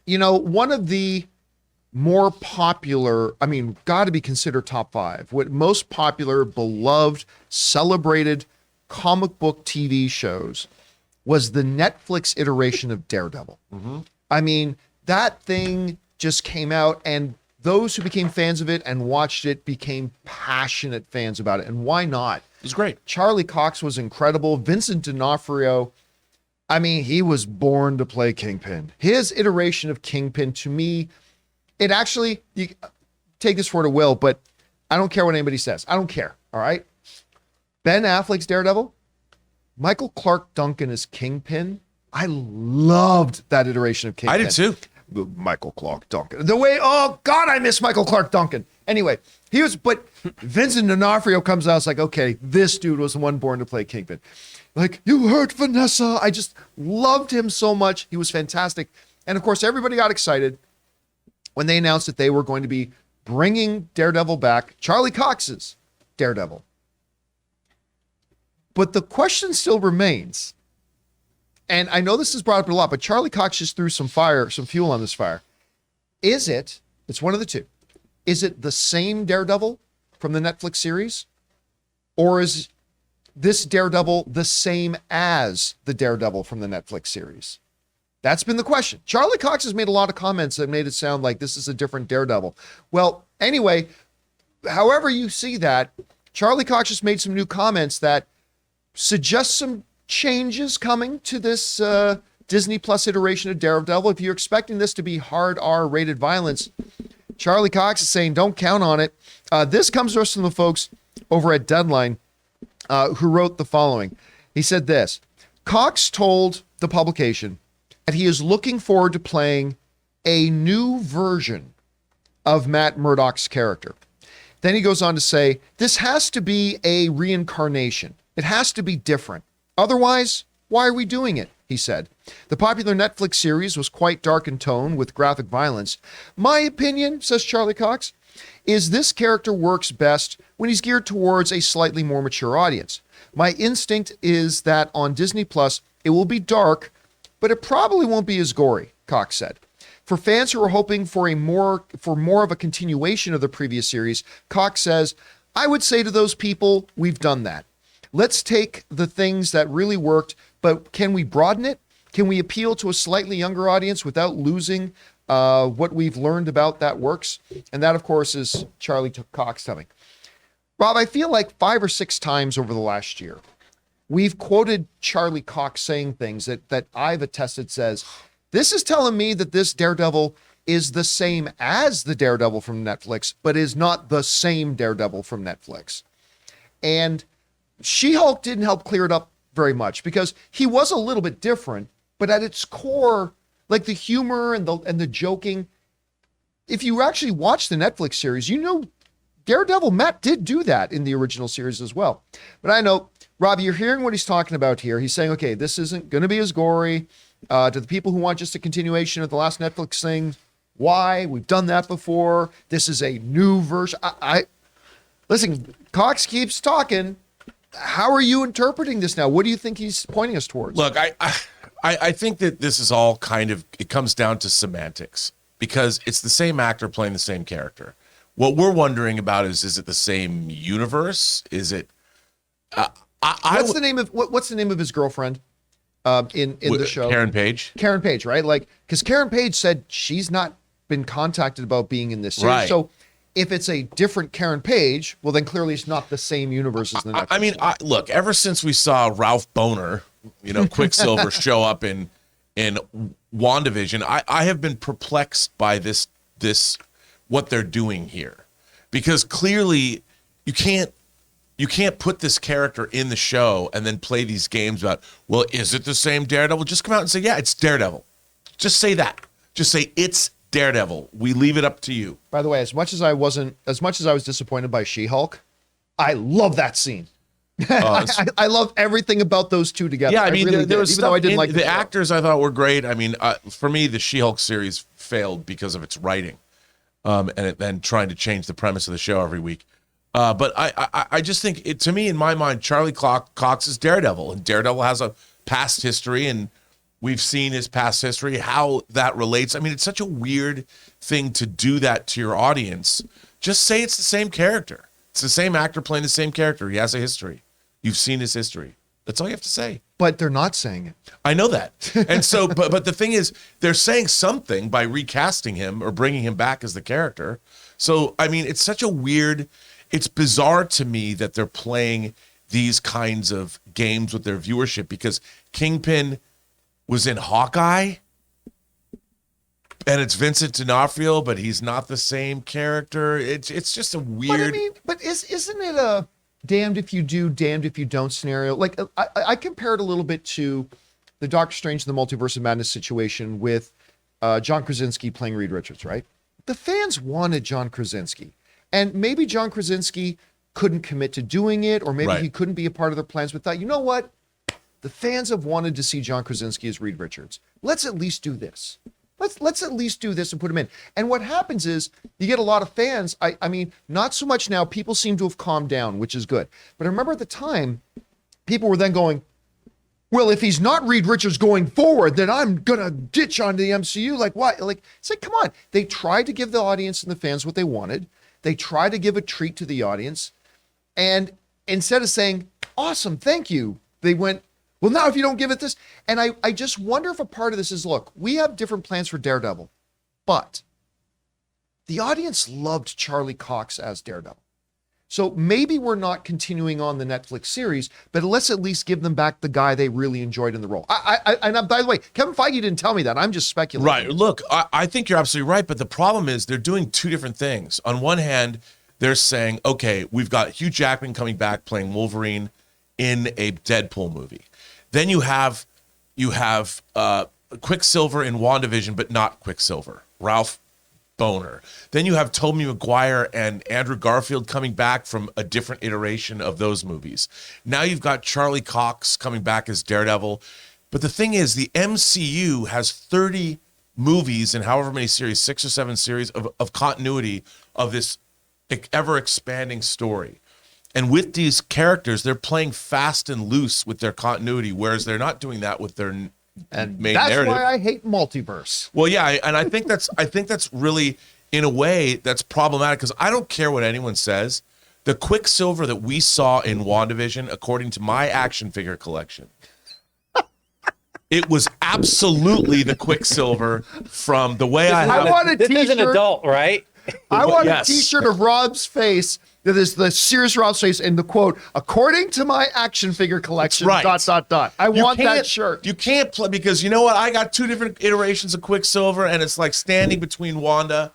one of the more popular, got to be considered top 5, what most popular, beloved, celebrated comic book TV shows was the Netflix iteration of Daredevil. That thing just came out, and those who became fans of it and watched it became passionate fans about it. And why not? It was great. Charlie Cox was incredible. Vincent D'Onofrio, he was born to play Kingpin. His iteration of Kingpin, to me, it actually, you take this for what it will, but I don't care what anybody says. I don't care, all right? Ben Affleck's Daredevil, Michael Clark Duncan as Kingpin. I loved that iteration of Kingpin. I did too. Michael Clark Duncan. Oh God, I miss Michael Clark Duncan. Anyway, but Vincent D'Onofrio comes out, it's like, okay, this dude was the one born to play Kingpin. Like, you hurt Vanessa. I just loved him so much. He was fantastic. And of course, everybody got excited when they announced that they were going to be bringing Daredevil back, Charlie Cox's Daredevil. But the question still remains, and I know this is brought up a lot, but Charlie Cox just threw some fuel on this fire. It's one of the two. Is it the same Daredevil from the Netflix series? Or is this Daredevil the same as the Daredevil from the Netflix series? That's been the question. Charlie Cox has made a lot of comments that made it sound like this is a different Daredevil. Well, anyway, however you see that, Charlie Cox just made some new comments that suggest some changes coming to this Disney Plus iteration of Daredevil. If you're expecting this to be hard R-rated violence, Charlie Cox is saying don't count on it. This comes to us from the folks over at Deadline who wrote the following. He said this: Cox told the publication that he is looking forward to playing a new version of Matt Murdock's character. Then he goes on to say, this has to be a reincarnation. It has to be different. Otherwise, why are we doing it? He said. The popular Netflix series was quite dark in tone with graphic violence. My opinion, says Charlie Cox, is this character works best when he's geared towards a slightly more mature audience. My instinct is that on Disney Plus, it will be dark, but it probably won't be as gory, Cox said. For fans who are hoping for more of a continuation of the previous series, Cox says, I would say to those people, we've done that. Let's take the things that really worked, but can we broaden it? Can we appeal to a slightly younger audience without losing what we've learned about that works? And that, of course, is Charlie Cox telling. Rob, I feel like 5 or 6 times over the last year, we've quoted Charlie Cox saying things that I've attested says, this is telling me that this Daredevil is the same as the Daredevil from Netflix, but is not the same Daredevil from Netflix. And She-Hulk didn't help clear it up very much because he was a little bit different, but at its core, like the humor and the joking, if you actually watch the Netflix series, Daredevil, Matt did do that in the original series as well. But I know, Rob, you're hearing what he's talking about here. He's saying, okay, this isn't going to be as gory. To the people who want just a continuation of the last Netflix thing, why? We've done that before. This is a new version. Listen, Cox keeps talking. How are you interpreting this now? What do you think he's pointing us towards? Look, I think that this is all it comes down to semantics because it's the same actor playing the same character. What we're wondering about is it the same universe? Is it? What's the name of his girlfriend in the show? Karen Page. Karen Page, right? Like, because Karen Page said she's not been contacted about being in this series. Right. So if it's a different Karen Page, well, then clearly it's not the same universe as the Netflix. Look, ever since we saw Ralph Boner, Quicksilver show up in WandaVision, I have been perplexed by this what they're doing here, because clearly you can't put this character in the show and then play these games about, well, is it the same Daredevil? Just come out and say, yeah, it's Daredevil. Just say that. Just say it's Daredevil. We leave it up to you. By the way, as much as I was disappointed by She-Hulk, I love that scene. I love everything about those two together. Yeah, I mean, really there was even though I didn't like the actors. I thought were great. I mean, for me, the She-Hulk series failed because of its writing, and trying to change the premise of the show every week. But I just think to me, in my mind, Charlie Cox is Daredevil, and Daredevil has a past history, and We've seen his past history, how that relates. I mean, it's such a weird thing to do that to your audience. Just say it's the same character. It's the same actor playing the same character. He has a history. You've seen his history. That's all you have to say. But they're not saying it. I know that. And so, but the thing is, they're saying something by recasting him or bringing him back as the character. So, I mean, it's such a weird, it's bizarre to me that they're playing these kinds of games with their viewership, because Kingpin was in Hawkeye and it's Vincent D'Onofrio, but he's not the same character. It's just a weird. But I mean, isn't it a damned if you do, damned if you don't scenario? Like I compare it a little bit to the Doctor Strange and the Multiverse of Madness situation with John Krasinski playing Reed Richards, right? The fans wanted John Krasinski, and maybe John Krasinski couldn't commit to doing it, or maybe he couldn't be a part of their plans, but thought, you know what? The fans have wanted to see John Krasinski as Reed Richards. Let's at least do this. Let's at least do this and put him in. And what happens is you get a lot of fans. I mean, not so much now. People seem to have calmed down, which is good. But I remember at the time, people were then going, well, if he's not Reed Richards going forward, then I'm going to ditch onto the MCU. Like, why? Like, it's like, come on. They tried to give the audience and the fans what they wanted. They tried to give a treat to the audience. And instead of saying, awesome, thank you, they went, well, now if you don't give it this. And I just wonder if a part of this is, look, we have different plans for Daredevil, but the audience loved Charlie Cox as Daredevil. So maybe we're not continuing on the Netflix series, but let's at least give them back the guy they really enjoyed in the role. And by the way, Kevin Feige didn't tell me that. I'm just speculating. Right. Look, I think you're absolutely right, but the problem is they're doing two different things. On one hand, they're saying, okay, we've got Hugh Jackman coming back playing Wolverine in a Deadpool movie. Then you have Quicksilver in WandaVision, but not Quicksilver, Ralph Boner. Then you have Tobey Maguire and Andrew Garfield coming back from a different iteration of those movies. Now you've got Charlie Cox coming back as Daredevil. But the thing is, the MCU has 30 movies and however many series, 6 or 7 series of continuity of this ever-expanding story. And with these characters, they're playing fast and loose with their continuity, whereas they're not doing that with their main narrative. That's why I hate multiverse. Well, yeah, and I think that's really, in a way, that's problematic, because I don't care what anyone says. The Quicksilver that we saw in WandaVision, according to my action figure collection, it was absolutely the Quicksilver from the way I want a This t-shirt. is an adult, right? I want Yes. a t-shirt of Rob's face. That is the serious Rob's face and the quote, according to my action figure collection, Right. ... I want that shirt. You can't play, because you know what? I got 2 different iterations of Quicksilver, and it's like standing between Wanda,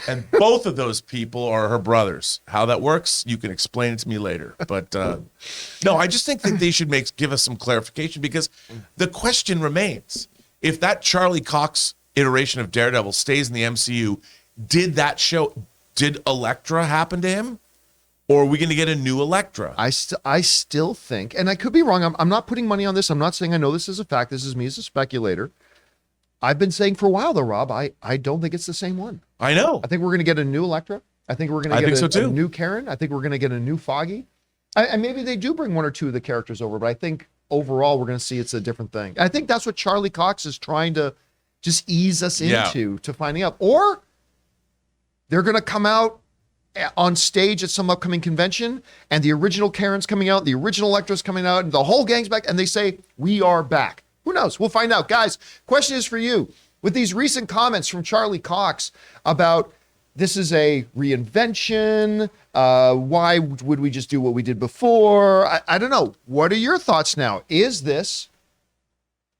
and both of those people are her brothers. How that works, you can explain it to me later. But no, I just think that they should give us some clarification, because the question remains: if that Charlie Cox iteration of Daredevil stays in the MCU, did Elektra happen to him? Or are we going to get a new Elektra? I still think, and I could be wrong. I'm not putting money on this. I'm not saying I know this is a fact. This is me as a speculator. I've been saying for a while, though, Rob, I don't think it's the same one. I know. I think we're going to get a new Elektra. I think we're going to get a new Karen. I think we're going to get a new Foggy. And maybe they do bring 1 or 2 of the characters over, but I think overall we're going to see it's a different thing. I think that's what Charlie Cox is trying to just ease us into, to finding out. Or they're going to come out on stage at some upcoming convention, and the original Karen's coming out, the original Elektra's coming out, and the whole gang's back, and they say, we are back. Who knows? We'll find out. Guys, question is for you. With these recent comments from Charlie Cox about this is a reinvention, why would we just do what we did before? I don't know. What are your thoughts now? Is this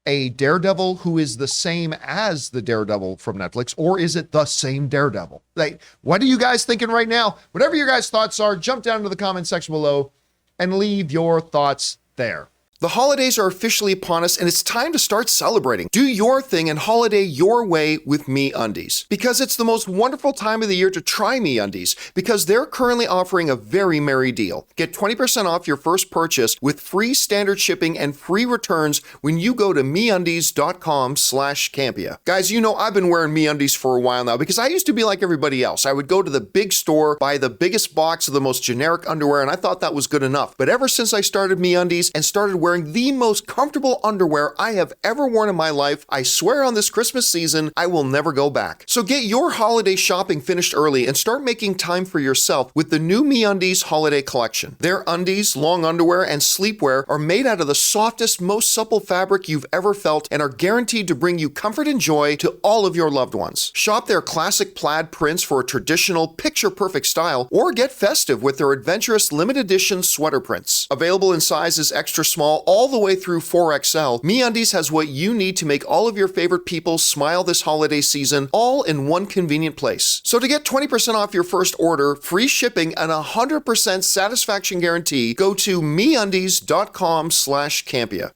a Daredevil who is the same as the Daredevil from Netflix, or is it the same Daredevil? Like, what are you guys thinking right now? Whatever your guys' thoughts are, jump down to the comment section below and leave your thoughts there. The holidays are officially upon us, and it's time to start celebrating. Do your thing and holiday your way with MeUndies. Because it's the most wonderful time of the year to try MeUndies, because they're currently offering a very merry deal. Get 20% off your first purchase with free standard shipping and free returns when you go to MeUndies.com/Campea. Guys, you know I've been wearing MeUndies for a while now, because I used to be like everybody else. I would go to the big store, buy the biggest box of the most generic underwear, and I thought that was good enough. But ever since I started MeUndies and started wearing the most comfortable underwear I have ever worn in my life. I swear on this Christmas season, I will never go back. So get your holiday shopping finished early and start making time for yourself with the new MeUndies holiday collection. Their undies, long underwear, and sleepwear are made out of the softest, most supple fabric you've ever felt and are guaranteed to bring you comfort and joy to all of your loved ones. Shop their classic plaid prints for a traditional, picture-perfect style, or get festive with their adventurous limited edition sweater prints. Available in sizes extra small all the way through 4XL, MeUndies has what you need to make all of your favorite people smile this holiday season, all in one convenient place. So to get 20% off your first order, free shipping, and 100% satisfaction guarantee, go to MeUndies.com/Campea.